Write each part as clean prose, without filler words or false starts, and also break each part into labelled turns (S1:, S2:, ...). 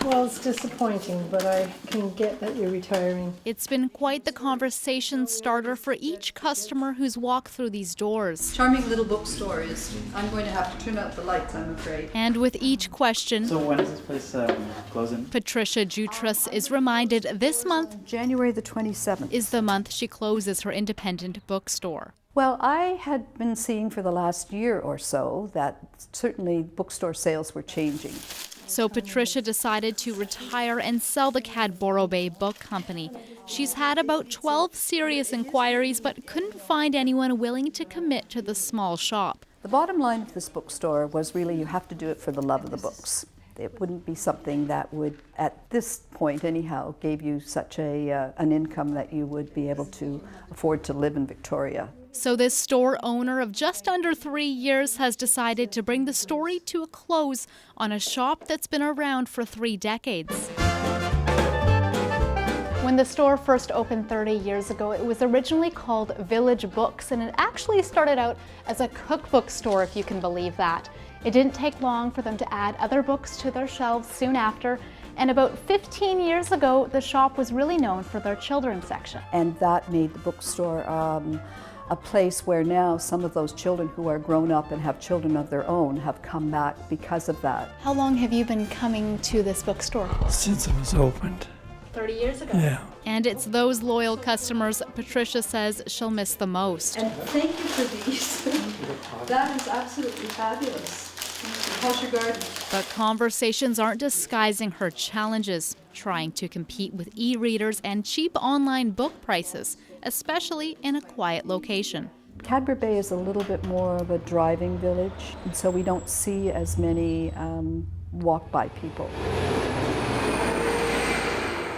S1: Well, it's disappointing, but I can get that you're retiring.
S2: It's been quite the conversation starter for each customer who's walked through these doors.
S3: Charming little bookstore is. I'm going to have to turn out the lights, I'm afraid.
S2: And with each question,
S4: So when is this place closing?
S2: Patricia Jutras is reminded this month
S3: January the 27th.
S2: is the month she closes her independent bookstore.
S3: Well, I had been seeing for the last year or so that certainly bookstore sales were changing.
S2: So Patricia decided to retire and sell the Cadboro Bay Book Company. She's had about 12 serious inquiries, but couldn't find anyone willing to commit to the small shop.
S3: The bottom line of this bookstore was really you have to do it for the love of the books. It wouldn't be something that would, at this point anyhow, gave you such an income that you would be able to afford to live in Victoria.
S2: So this store owner of just under 3 years has decided to bring the story to a close on a shop that's been around for 3 decades. When the store first opened 30 years ago, it was originally called Village Books, and it actually started out as a cookbook store, if you can believe that. It didn't take long for them to add other books to their shelves soon after, and about 15 years ago, the shop was really known for their children's section.
S3: And that made the bookstore a place where now some of those children who are grown up and have children of their own have come back because of that.
S2: How long have you been coming to this bookstore?
S5: Since it was opened.
S2: 30 years ago.
S5: Yeah.
S2: And it's those loyal customers Patricia says she'll miss the most.
S3: And thank you for these. That is absolutely fabulous. How's your garden?
S2: But conversations aren't disguising her challenges, trying to compete with e-readers and cheap online book prices, especially in a quiet location.
S3: Cadboro Bay is a little bit more of a driving village, and so we don't see as many walk-by people.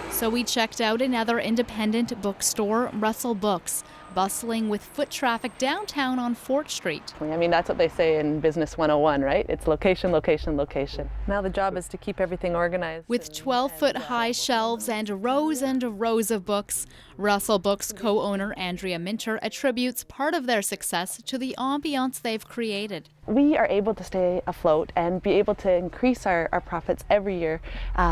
S2: So we checked out another independent bookstore, Russell Books, bustling with foot traffic downtown on Fort Street.
S6: I mean, that's what they say in Business 101, right? It's location, location, location. Now the job is to keep everything organized.
S2: With 12-foot-high shelves and rows of books, Russell Books co-owner Andrea Minter attributes part of their success to the ambiance they've created.
S6: We are able to stay afloat and be able to increase our profits every year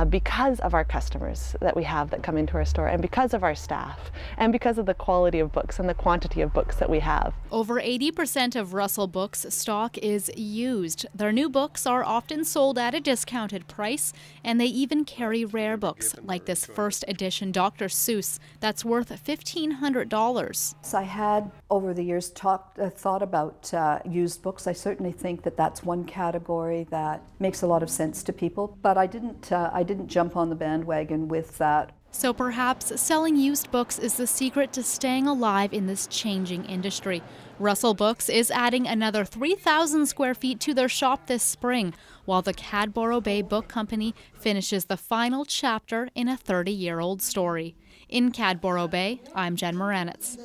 S6: because of our customers that we have that come into our store, and because of our staff, and because of the quality of books and the quantity of books that we have.
S2: Over 80% of Russell Books stock is used. Their new books are often sold at a discounted price, and they even carry rare books, like this first edition Dr. Seuss that's worth $1,500.
S3: So I had, over the years, thought about used books. I certainly think that that's one category that makes a lot of sense to people, but I didn't jump on the bandwagon with that.
S2: So perhaps selling used books is the secret to staying alive in this changing industry. Russell Books is adding another 3,000 square feet to their shop this spring, while the Cadboro Bay Book Company finishes the final chapter in a 30-year-old story. In Cadboro Bay, I'm Jen Muranetz.